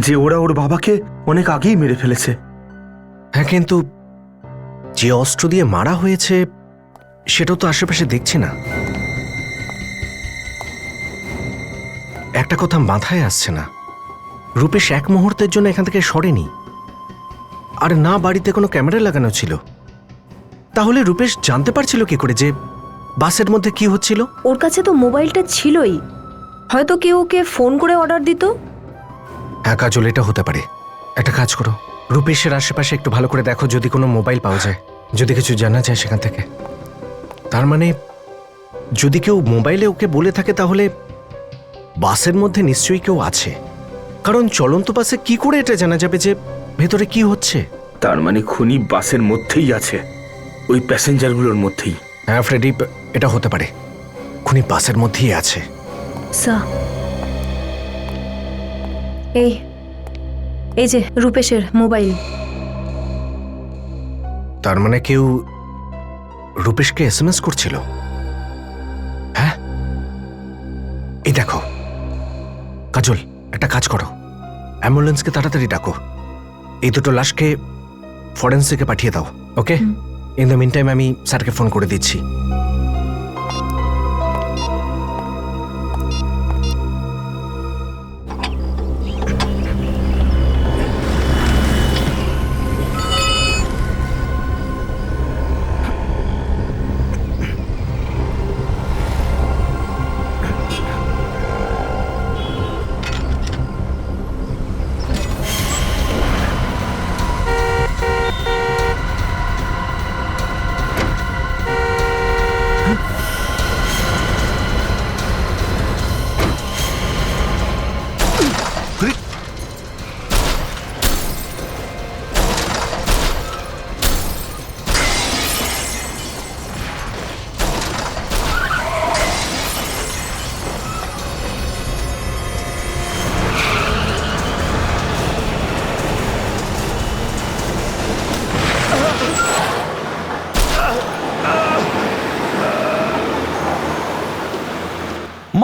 যে ওরা ওর বাবাকে অনেক আগেই মেরে ফেলেছে। হ্যাঁ, কিন্তু যে অস্ত্র দিয়ে মারা হয়েছে সেটাও তো আশেপাশে দেখছি না। একটা কথা মাথায় আসছে না, রূপেশ এক মুহূর্তের জন্য এখান থেকে সরেনি, আর না বাড়িতে কোনো ক্যামেরা লাগানো ছিল। তাহলে রূপেশ জানতে পারছিল কি করে যে বাসের মধ্যে কি হচ্ছিল? ওর কাছে তো মোবাইলটা ছিলই, হয়তো কেউ ওকে ফোন করে অর্ডার দিত। হ্যাঁ কাজল, এটা হতে পারে। একটা কাজ করো, রূপেশের আশেপাশে একটু ভালো করে দেখো, যদি কোনো মোবাইল পাওয়া যায়, যদি কিছু জানা যায় সেখান থেকে। তার মানে যদি কেউ মোবাইলে ওকে বলে থাকে তাহলে বাসের মধ্যে নিশ্চয়ই কেউ আছে, কারণ চলন্ত বাসে কি করে এটা জানা যাবে যে ভেতরে কি হচ্ছে? তার মানে খুনি বাসের মধ্যেই আছে, ওই প্যাসেঞ্জারগুলোর মধ্যেই। হ্যাঁ ফ্রেডি, এটা হতে পারে, খুনি বাসের মধ্যেই আছে। এই যে রূপেশের মোবাইল। তার মানে কেউ রূপেশকে এসএমএস করছিল। হ্যাঁ, এই দেখো কাজল, একটা কাজ করো, অ্যাম্বুলেন্সকে তাড়াতাড়ি ডাকো, এই দুটো লাশকে ফরেন্সিকে পাঠিয়ে দাও। Okay, in the mean time আমি স্যারকে ফোন করে দিচ্ছি।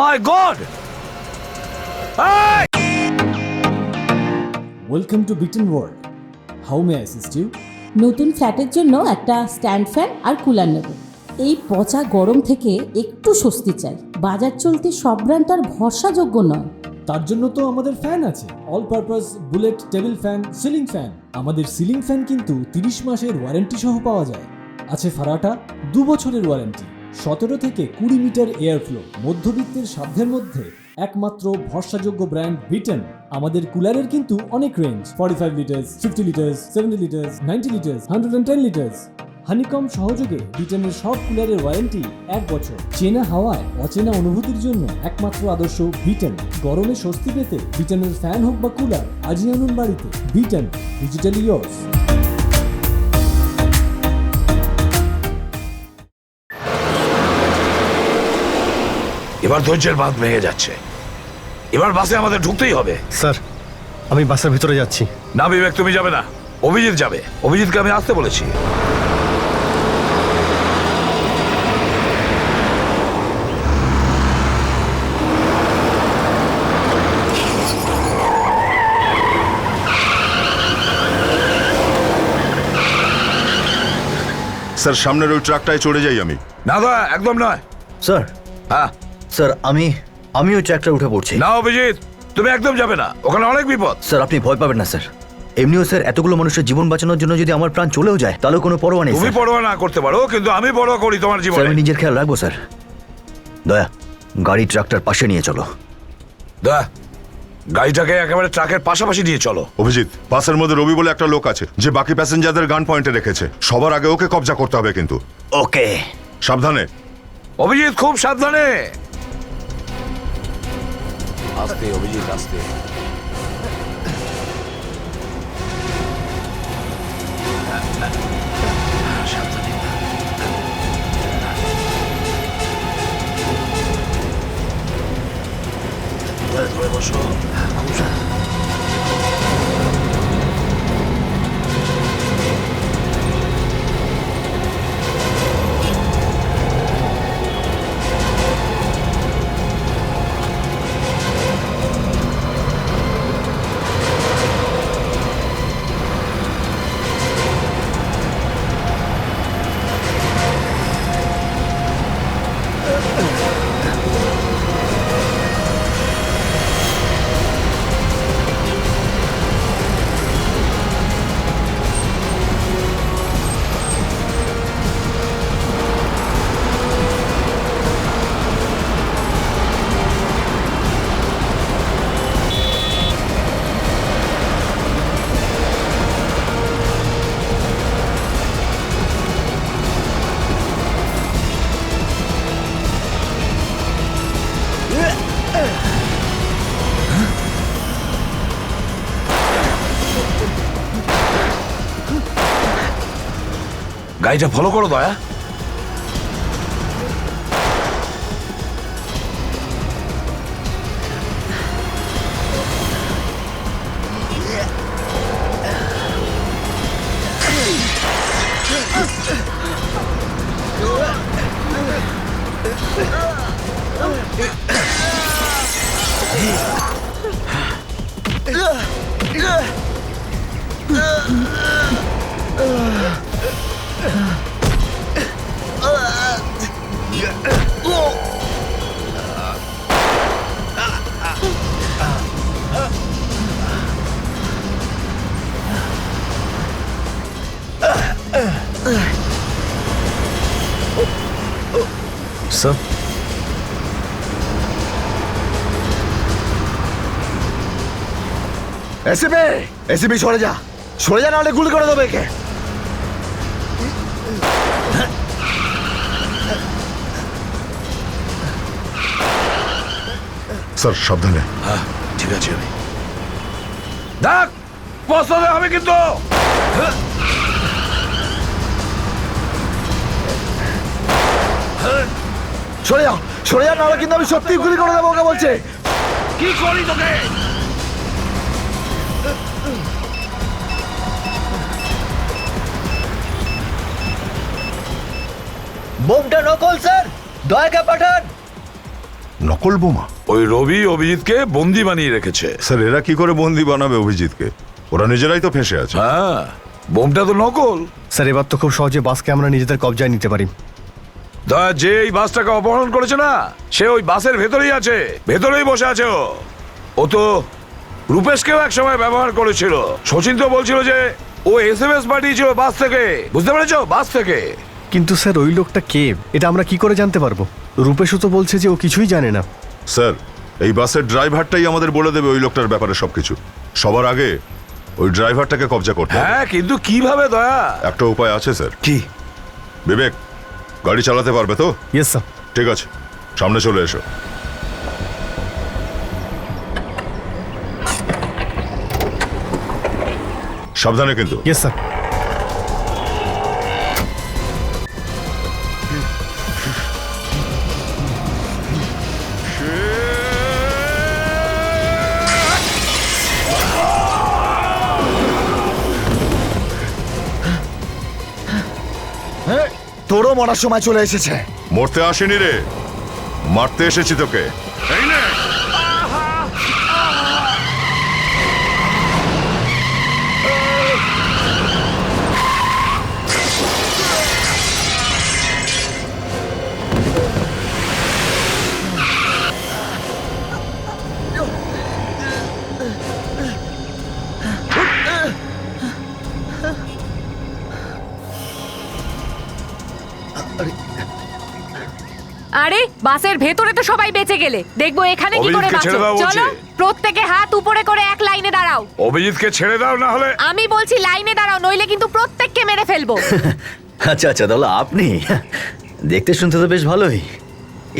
My God! Hey! Welcome to Biten world. How may assist you? নতুন ফ্ল্যাটের জন্য একটা স্ট্যান্ড ফ্যান আর কুলার নেব। এই পচা গরম থেকে একটু স্বস্তি চাই। বাজার চলতে সব ব্র্যান্ড আর ভরসাযোগ্য নয়। তার জন্য তো আমাদের ফ্যান আছে, all purpose bullet table fan, ceiling fan. আমাদের সিলিং ফ্যান কিন্তু 30 মাসের ওয়ারেন্টি সহ পাওয়া যায়। আছে ফারাটা 2 বছরের ওয়ারেন্টি, 17 থেকে 20 মিটার এয়ার ফ্লো, মধ্যবিত্তের সাধ্যের মধ্যে একমাত্র ভরসাযোগ্য ব্র্যান্ড বিটেন। আমাদের কুলারের কিন্তু অনেক range, 45 litres, 50 litres, 70 litres, 90 litres, 110 litres. Honeycomb সহযোগে বিটেনের সব কুলারের ওয়ারেন্টি 1 বছর। চেনা হাওয়ায় অচেনা অনুভূতির জন্য একমাত্র আদর্শ বিটেন। গরমে স্বস্তি পেতে বিটেনের ফ্যান হোক বা কুলার, আজই আনুন বাড়িতে। Beaten, digitally yours. এবার ধৈর্যের বাঁধ ভেঙে যাচ্ছে, এবার বাসে আমাদের ঢুকতেই হবে। স্যার, আমি বাসের ভিতরে যাচ্ছি। না বিবেক, তুমি যাবে না, অভিজিৎ যাবে। অভিজিৎকে আমি আসতে বলেছি। স্যার, সামনের ওই ট্রাকটায় চড়ে যাই আমি। না দা, একদম নয়। স্যার, হ্যাঁ স্যার আমি ওই ট্র্যাকটা উঠে পড়ছি। না অভিজিৎ, তুমি একদম যাবে না, ওখানে অনেক বিপদ। স্যার, আপনি ভয় পাবেন না স্যার। এমনিও স্যার, এতগুলো মানুষের জীবন বাঁচানোর জন্য যদি আমার প্রাণ চলেও যায় তাহলে কোনো পরোয়া নেই। তুমি পরোয়া না করতে পারো, কিন্তু আমি পরোয়া করি তোমার জীবনে। আমি নিজের খেয়াল রাখবো স্যার। দয়া, গাড়ি ট্রাকটার পাশে নিয়ে চলো। দয়া, গাড়িটাকে একেবারে ট্রাকের পাশাপাশি নিয়ে চলো। অভিজিৎ, বাসের মধ্যে রবি বলে একটা লোক আছে যে বাকি প্যাসেঞ্জারদের গান পয়েন্টে রেখেছে। সবার আগে ওকে কবজা করতে হবে কিন্তু। ওকে, সাবধানে। অভিজিৎ, খুব সাবধানে। আস্তে অভিজিৎ, আস্তে। সাবধানে। ধরে বসো। খুব সাবধানে। গাড়িটা ফলো করো দয়া। স্যার, এসিপি সরে যা নাহলে গুলি করে দেবে একে। স্যার সাবধানে। হ্যাঁ ঠিক আছে। আমি দেখ পছন্দ হবে কিন্তু। সরে যা নাহলে কিন্তু আমি সত্যি গুলি করে দেবো ওকে বলছে। কি করি তোকে? বোমটা নকল স্যার, দয়াকে পাঠান। নকল বোমা? ওই রবি অভিজিৎকে বন্দি বানিয়ে রেখেছে। স্যার এরা কি করে বন্দি বানাবে অভিজিৎকে? ওরা নিজেরাই তো ফেঁসে আছে। হ্যাঁ বোমটা তো নকল। স্যার এবার তো খুব সহজে বাসকে আমরা নিজেদের কবজায় নিতে পারি। দয়া যে এই বাসটাকে অপহরণ করেছে না, সে ওই বাসের ভেতরেই আছে, ভেতরেই বসে আছে। ও তো রূপেশকেও এক সময় ব্যবহার করেছিল। শচীন তো বলছিল যে ও SMS পাঠিয়েছিল বাস থেকে, বুঝতে পেরেছো? বাস থেকে। কিন্তু স্যার ওই লোকটা কে, এটা আমরা কি করে জানতে পারবো? রূপেশও তো বলছে যে ও কিছুই জানে না। স্যার এই বাসের ড্রাইভারটাই আমাদের বলে দেবে ওই লোকটার ব্যাপারে সবকিছু। সবার আগে ওই ড্রাইভারটাকে কবজা করতে হবে। হ্যাঁ কিন্তু কিভাবে দয়া? একটা উপায় আছে স্যার। কি? বিবেক গাড়ি চালাতে পারবে তো? Yes sir. ঠিক আছে, সামনে চলে এসো। সাবধানে কিন্তু। Yes sir. তোরও মরার সময় চলে এসেছে। মরতে আসেনি রে, মারতে এসেছি তোকে। আরে বাসের ভেতরে তো সবাই বেঁচে গেলে, দেখবো এখানে কি করে অভিজিৎকে বাঁচো। ছেড়ে দাও বলছে। চলো প্রত্যেকে হাত উপরে করে এক লাইনে দাঁড়াও। অভিজিৎকে ছেড়ে দাও, না হলে। আমি বলছি লাইনে দাঁড়াও, নইলে কিন্তু প্রত্যেককে মেরে ফেলবো। আচ্ছা আচ্ছা, তাহলে আপনি দেখতে শুনতে তো বেশ ভালোই।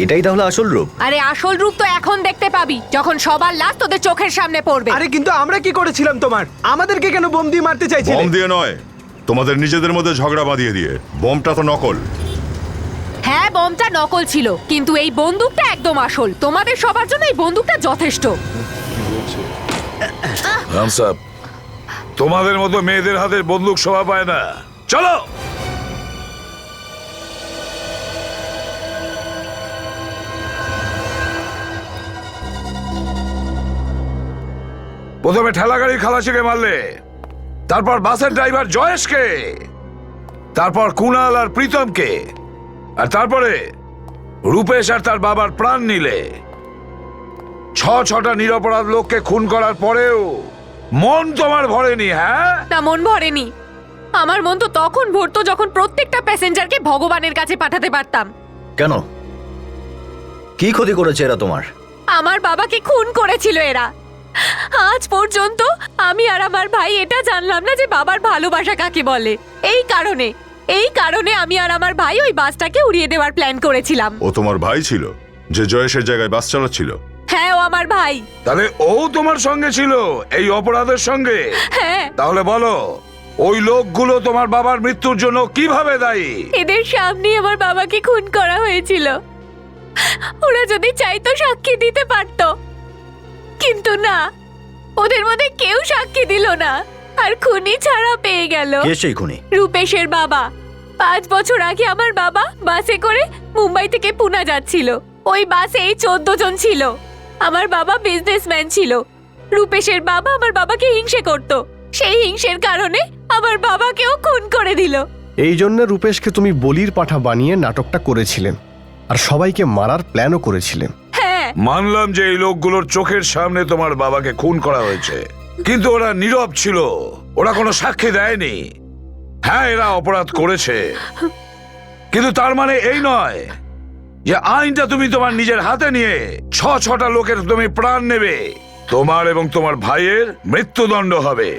এটাই তাহলে আসল রূপ? আরে আসল রূপ তো এখন দেখতে পাবি, যখন সবার লাশ তোদের চোখের সামনে পড়বে। আরে কিন্তু আমরা কি করেছিলাম তোমার? আমাদেরকে কেন বোম দিয়ে মারতে চাইছিলে? বম দিয়ে নয়, তোমাদের নিজেদের মধ্যে ঝগড়া বাঁধিয়ে দিয়ে। বোমটা তো নকল। হ্যাঁ, বোমটা নকল ছিল, কিন্তু এই বন্দুকটা একদম আসল। তোমাদের সবার জন্য এই বন্দুকটা যথেষ্ট। রামসাব, তোমাদের মতো মেয়েদের হাতের বন্দুক শোভা পায় না। চলো। প্রথমে ঠেলাগাড়ির খালাসিকে মারলে, তারপর বাসের ড্রাইভার জয়েশকে, তারপর কুণাল আর প্রীতমকে, আর তারপরে রূপেশ আর তার বাবার প্রাণ নিলে। ছটা নিরপরাধ লোককে খুন করার পরেও মন তোমার ভরেনি? হ্যাঁ না, মন ভরেনি। আমার মন তো তখন ভরতো যখন প্রত্যেকটা প্যাসেঞ্জারকে ভগবানের কাছে পাঠাতে পারতাম। কেন? কি ক্ষতি করেছে এরা তোমার? আমার বাবাকে খুন করেছিল এরা। আজ পর্যন্ত আমি আর আমার ভাই এটা জানলাম না যে বাবার ভালোবাসা কাকে বলে। এই কারণে আমি আর আমার ভাই ওই বাসটাকে উড়িয়ে দেওয়ার প্ল্যান করেছিলাম। ও তোমার ভাই ছিল যে জয়েশের জায়গায় বাস চালাচ্ছিল? হ্যাঁ, ও আমার ভাই। তাহলে ও তোমার সঙ্গে ছিল এই অপরাধের সঙ্গে? হ্যাঁ। তাহলে বলো, ওই লোকগুলো তোমার বাবার মৃত্যুর জন্য কিভাবে দায়ী? এদের সামনে আমার বাবাকে খুন করা হয়েছিল। ওরা যদি চাইতো সাক্ষী দিতে পারতো, কিন্তু না, ওদের মধ্যে কেউ সাক্ষী দিল না, আর খুনি ছাড়া পেয়ে গেল। কে সেই খুনি? রূপেশের বাবা। 5 বছর আগে আমার বাবা বাসে করে মুম্বাই থেকে পুনা যাচ্ছিল। ওই বাসে এই 14 জন ছিল। আমার বাবা বিজনেসম্যান ছিল। রূপেশের বাবা আমার বাবাকে হিংসে করত। সেই হিংসের কারণে আমার বাবাকেও খুন করে দিল। এই জন্য রূপেশকে তুমি বলির পাঠা বানিয়ে নাটকটা করেছিলেন, আর সবাইকে মারার প্ল্যানও করেছিলেন। হ্যাঁ, মানলাম যে এই লোকগুলোর চোখের সামনে তোমার বাবাকে খুন করা হয়েছে, কিন্তু ওরা নীরব ছিল, ওরা কোনো সাক্ষী দেয়নি। হ্যাঁ, এরা অপরাধ করেছে, কিন্তু তার মানে এই নয় যে আইনটা তুমি তোমার নিজের হাতে নিয়ে 6টা লোকের তুমি প্রাণ নেবে। তোমার এবং তোমার ভাইয়ের মৃত্যুদণ্ড হবে।